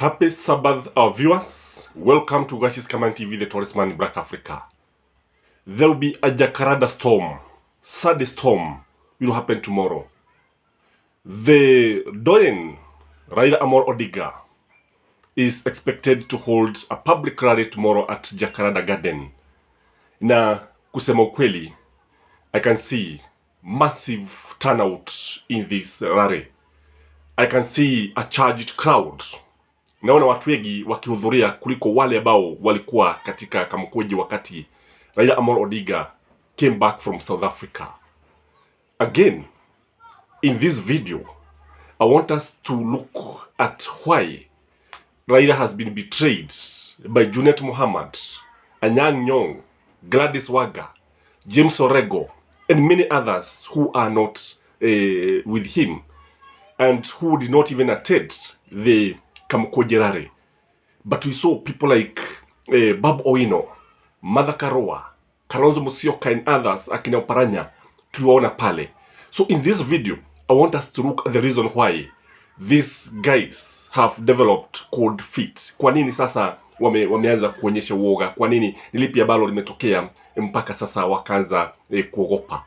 Happy Sabbath, our viewers. Welcome to Gashi's Command TV, the tallest man in Black Africa. There will be a Jacaranda storm. Sad storm will happen tomorrow. The Doyen, Raila Odinga, is expected to hold a public rally tomorrow at Jacaranda Garden. Na kusema ukweli, I can see massive turnout in this rally. I can see a charged crowd. Naona watu wengi wakihudhuria kuliko wale ambao walikuwa katika Kamkoji wakati Raila Odinga came back from South Africa. Again, in this video, I want us to look at why Raila has been betrayed by Junet Mohammed, Anyang' Nyong'o, Gladys Wanga, James Orego, and many others who are not with him and who did not even attend the Kamkoji rally. But we saw people like Bob Owino, Martha Karua, Kalonzo Musyoka, and others, akina Oparanya, tuliwaona pale. So in this video, I want us to look at the reason why these guys have developed cold feet. Kwa nini sasa wameanza kuonyesha uoga? Kwa nini nilipi ambalo limetokea mpaka sasa wakaanza kuogopa?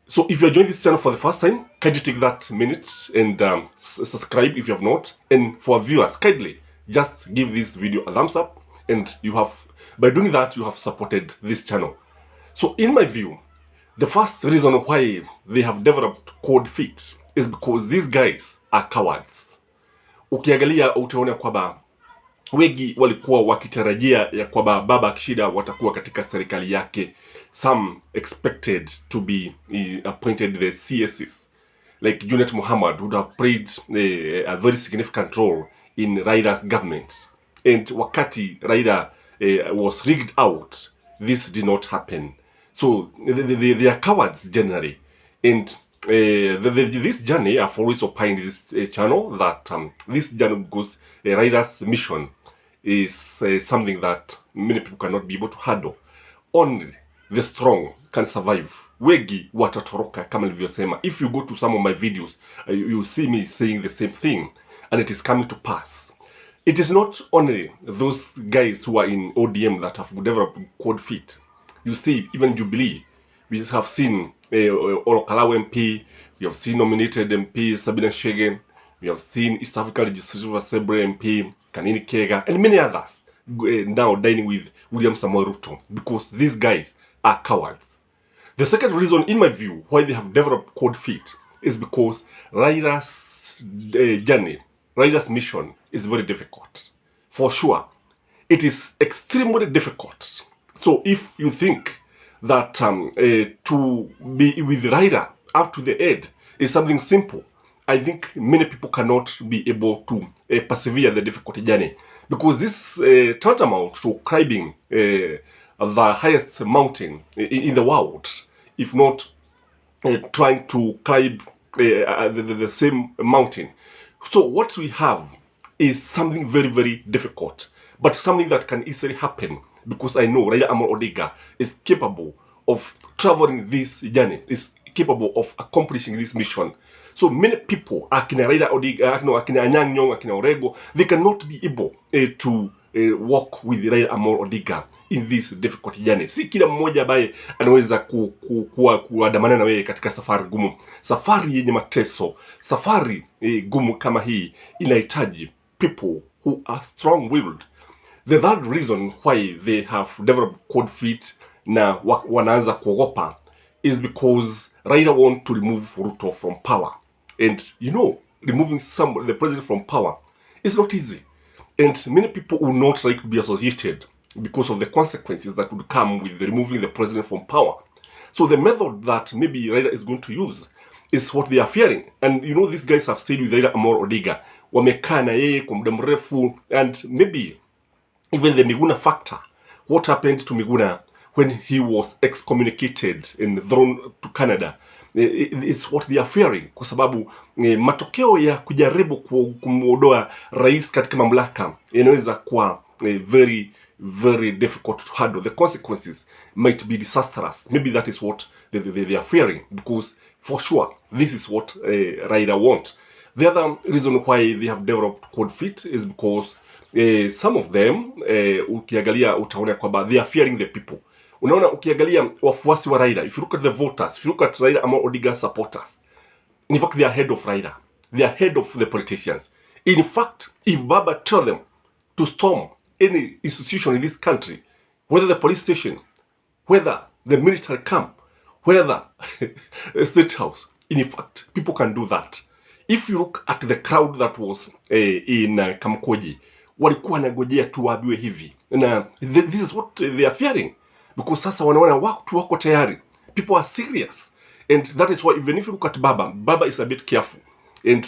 So if you are joining this channel for the first time, kindly take that minute and subscribe if you have not. And for viewers, kindly just give this video a thumbs up, and by doing that, you have supported this channel. So in my view, the first reason why they have developed cold feet is because these guys are cowards. Ukiangalia utaona kwamba wengi walikuwa wakitarajia ya kwamba baba akishida watakuwa katika serikali yake. Some expected to be appointed the CSs, like Junet Mohammed would have played a very significant role in Raila's government. And wakati Raila was rigged out, this did not happen. So they are cowards generally. And this journey, I've always opined this channel that this journey goes, Raila's mission is something that many people cannot be able to handle. Only the strong can survive. Wegi watatoroka kama nilivyosema. If you go to some of my videos, you see me saying the same thing, and it is coming to pass. It is not only those guys who are in ODM that have developed cold feet. You see, even Jubilee, we have seen Olokalawo MP, we have seen nominated MP Sabina Chege, we have seen East African Legislative Assembly MP Kanini Kega, and many others now dining with William Samoei Ruto, because these guys are cowards. The second reason, in my view, why they have developed cold feet is because Raila's journey, Raila's mission is very difficult. For sure, it is extremely difficult. So if you think that to be with Raila up to the end is something simple, I think many people cannot be able to persevere the difficult journey, because this tantamount to climbing the highest mountain in the world, if not trying to climb the same mountain. So what we have is something very, very difficult, but something that can easily happen, because I know Raila Odinga is capable of traveling this journey, is capable of accomplishing this mission. So many people, akina Raila Odinga, akina Anyang' Nyong'o, akina Orego, they cannot be able to walk with Raila Odinga in this difficult journey. Si kila mmoja ambaye anaweza kuandamana na wewe katika safari gumu, safari yenye mateso, safari gumu kama hii inahitaji people who are strong-willed. The third reason why they have developed cold feet na wanaanza kuogopa is because Raila want to remove Ruto from power. And you know, removing the president from power is not easy. And many people will not like to be associated because of the consequences that would come with removing the president from power. So the method that maybe Raila is going to use is what they are fearing. And you know, these guys have stayed with Raila Odinga. Wamekaa na yeye kwa muda mrefu, and maybe even the Miguna factor. What happened to Miguna when he was excommunicated and thrown to Canada? It's what they are fearing, kwa sababu matokeo ya kujaribu kumuondoa rais katika mamlaka inaweza kuwa very, very difficult to handle. The consequences might be disastrous. Maybe that is what they are fearing, because for sure this is what Raila wants. The other reason why they have developed cold feet is because some of them ukiangalia utaona kwamba they are fearing the people. Unaona, ukiangalia wafuasi wa Raila, if you look at the voters, if you look at Raila Amolo Odinga supporters, in fact they are ahead of Raila, they are ahead of the politicians. In fact, if Baba tell them to storm any institution in this country, whether the police station, whether the military camp, whether a state house, in fact, people can do that. If you look at the crowd that was in Kamkoji, walikuwa wanangojea tu waambiwe hivi. Na this is what they are fearing, because sasa wanaona watu wako tayari, people are serious, and that is why even if you look at Baba is a bit careful, and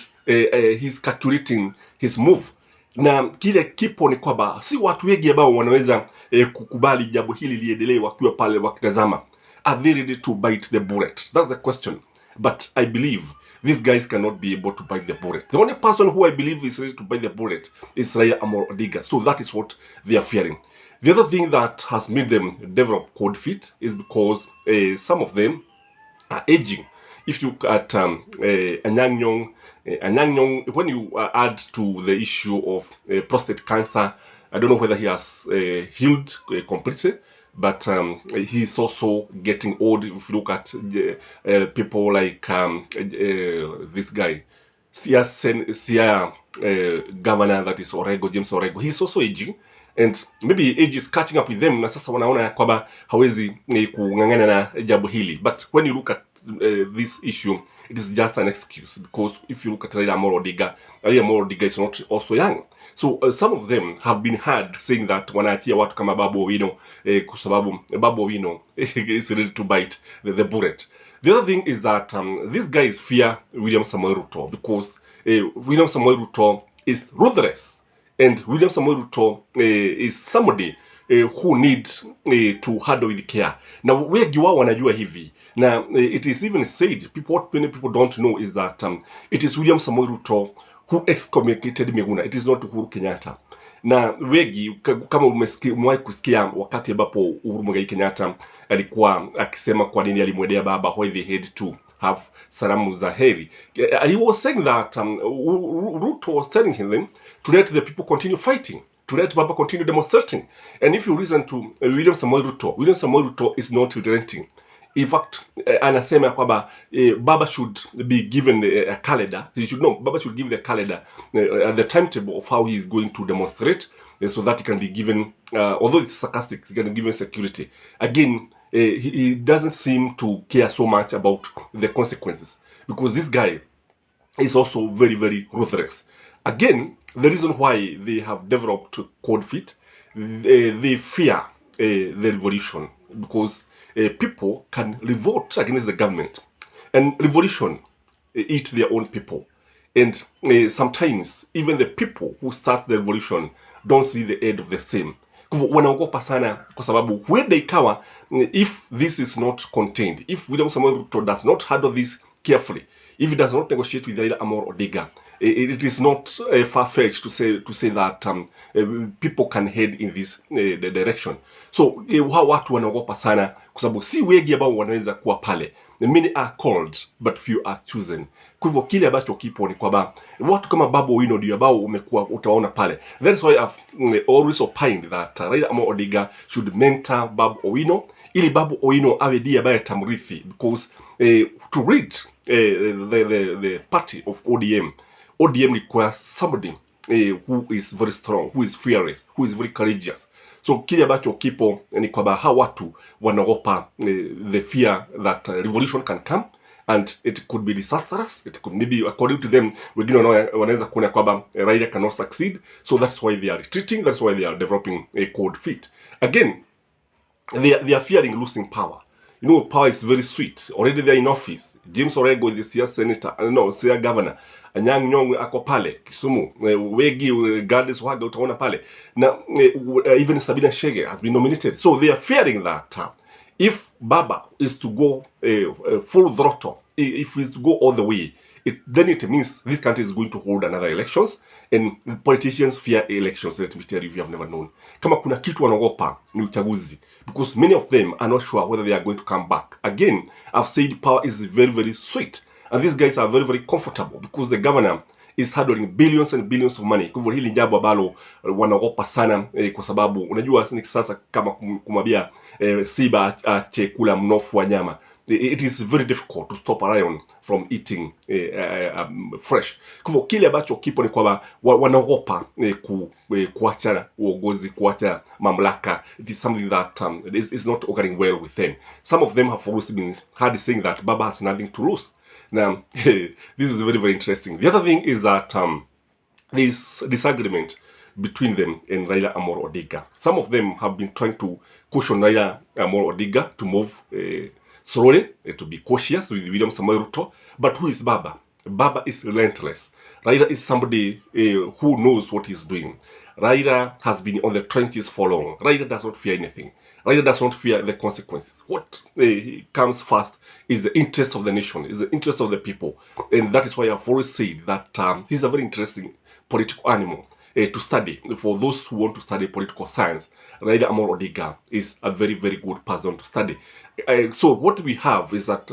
he's calculating his move. Na kile kipo ni kwamba si watu wengi ambao wanaweza kukubali jambo hili liendelee wakiwa pale wakitazama. Are they ready to bite the bullet? That's the question. But I believe these guys cannot be able to bite the bullet. The only person who I believe is ready to bite the bullet is Raila Amolo Odinga. So that is what they are fearing. The other thing that has made them develop cold feet is because some of them are aging. If you look at Anyang Nyong, when you add to the issue of prostate cancer, I don't know whether he has healed completely, but he's also getting old. If you look at people like this guy, Sia governor, that is Orego, James Orego, he's also aging, and maybe age is catching up with them. Na sasa wanaona kwamba hawezi kungangana na jambo hili. But when you look at this issue, it is just an excuse, because if you look at Raila Amolo Odinga is not also young. So some of them have been heard saying that wanaachia watu kama Babu Owino kwa sababu Babu Owino is ready to bite the bullet. The other thing is that these guys fear William Samoei Ruto, because William Samoei Ruto is ruthless, and William Samoei Ruto is somebody who needs to handle with care. Na wengi wao wanajua hivi. Now, it is even said, what many people don't know is that it is William Samoei Ruto who excommunicated Miguna. It is not Uhuru Kenyatta. Na wengi kama umewahi kusikia wakati ambapo Uhuru Muigai Kenyatta alikuwa akisema kwa nini alimwendea baba, why they had to have salamu za heri. He was saying that Ruto was telling him to let the people continue fighting, to let Baba continue demonstrating. And if you listen to William Samoei Ruto is not relenting. In fact, anasema kwamba Baba should be given a calendar. Baba should give the calendar, the timetable of how he is going to demonstrate, so that he can be given, although it's sarcastic, he can be given security. Again, he doesn't seem to care so much about the consequences, because this guy is also very, very ruthless. Again, the reason why they have developed cold feet, they fear the revolution, because people can revolt against the government, and revolution eat their own people, and sometimes even the people who start the revolution don't see the end of the same. Wanaogopa sana kwa sababu huenda ikawa, if this is not contained, if William Samoei Ruto does not handle this carefully, if he does not negotiate with Raila Amolo Odinga, it is not far-fetched to say that people can head in this direction. So watu wanaogopa sana kwa sababu si wengi ambao wanaweza kuwa pale. Many are called but few are chosen. Kwa hivyo kile ambacho kipo ni kwamba watu kama Babu Owino ndio ambao utaona pale. That's why I've always opined that Raila Amolo Odinga should mentor Babu Owino, ili Babu Owino awe ndiye ambaye tamrithi, because to read the party of ODM requires somebody who is very strong, who is fearless, who is very courageous. So kile ambacho kipo ni kwamba hawa watu wanaogopa the fear that revolution can come, and it could be disastrous. It could maybe, according to them, wengine wanaweza kuona kwamba Raila cannot succeed. So that's why they are retreating. That's why they are developing a cold feet. Again, they are fearing losing power. You know, power is very sweet. Already they are in office. James Orego is the Sia governor. Anyang Nyong ako pale Kisumu, Wegi Gladys Wanga utaona pale, na even Sabina Chege has been nominated. So they are fearing that if Baba is to go full throttle, if he is to go all the way, then it means this country is going to hold another elections, and politicians fear elections. Let me tell you, if you have never known. Kama kuna kitu wanaogopa ni uchaguzi, because many of them are not sure whether they are going to come back. Again, I've said power is very, very sweet. And these guys are very, very comfortable, because the governor is handling billions and billions of money. Kwa hivyo hili jambo ambalo wanaogopa sana kwa sababu unajua ni sasa kama kumwambia simba ache kula mnofu wa nyama. It is very difficult to stop a lion from eating fresh. Kwa hivyo kile ambacho kipo ni kwamba wanaogopa kuacha uongozi, kuacha mamlaka. It is something that is not occurring well with them. Some of them have always been heard saying that Baba has nothing to lose. Now, this is very, very interesting. The other thing is that this disagreement between them and Raila Amolo Odinga. Some of them have been trying to caution Raila Amolo Odinga to move slowly, to be cautious with William Samoei Ruto. But who is Baba? Baba is relentless. Raila is somebody who knows what he's doing. Raila has been on the trenches for long. Raila does not fear anything. Raila does not fear the consequences. What comes first is the interest of the nation, is the interest of the people. And that is why I've always said that he's a very interesting political animal to study. For those who want to study political science, Raila Amolo Odinga is a very, very good person to study. So what we have is that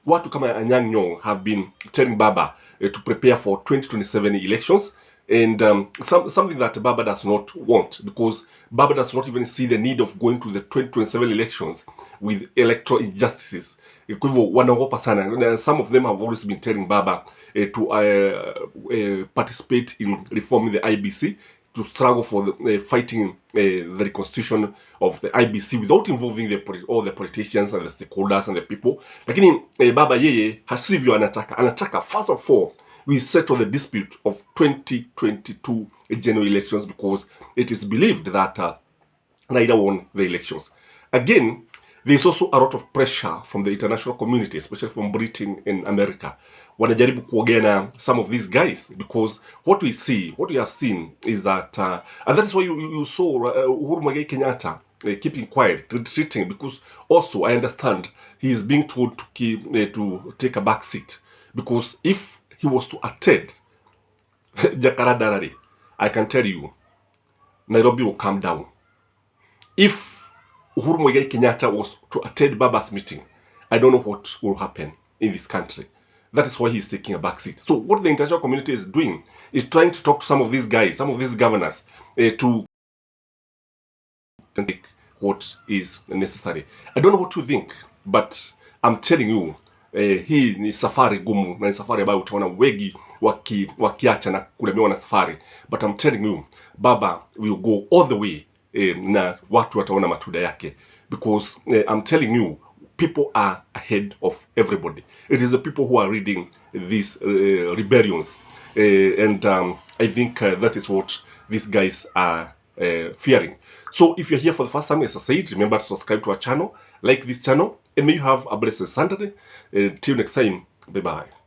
watu kama Anyang' Nyong'o have been telling Baba to prepare for 2027 elections. And something that Baba does not want, because Baba does not even see the need of going to the 2027 elections with electoral injustices. Kwa hivyo wanaogopa sana. Some of them have always been telling Baba to participate in reforming the IBC, to struggle for fighting the reconstitution of the IBC without involving all the politicians and the stakeholders and the people. Lakini Baba yeye hasivyo anataka first of all we settle the dispute of 2022 general elections, because it is believed that Raila won the elections. Again, there is also a lot of pressure from the international community, especially from Britain and America. Wanajaribu kuogea some of these guys, because what we have seen is that, and that is why you saw Uhuru Muigai Kenyatta keeping quiet, retreating, because also I understand he is being told to take a back seat, because if he was to attend Jacaranda rally, I can tell you, Nairobi will calm down. If Uhuru Muigai Kenyatta was to attend Baba's meeting, I don't know what will happen in this country. That is why he's taking a back seat. So what the international community is doing is trying to talk to some of these guys, some of these governors, to take what is necessary. I don't know what you think, but I'm telling you, hii ni safari gumu, na ni safari ambayo utaona wengi wakiacha na kulemewa na safari. But I'm telling you, Baba will go all the way, na watu wataona matunda yake, because I'm telling you, people are ahead of everybody. It is the people who are reading these rebellions, and I think that is what these guys are fearing. So if you're here for the first time, as I said, remember to subscribe to our channel, like this channel, and may you have a blessed Sunday. Till next time, bye bye.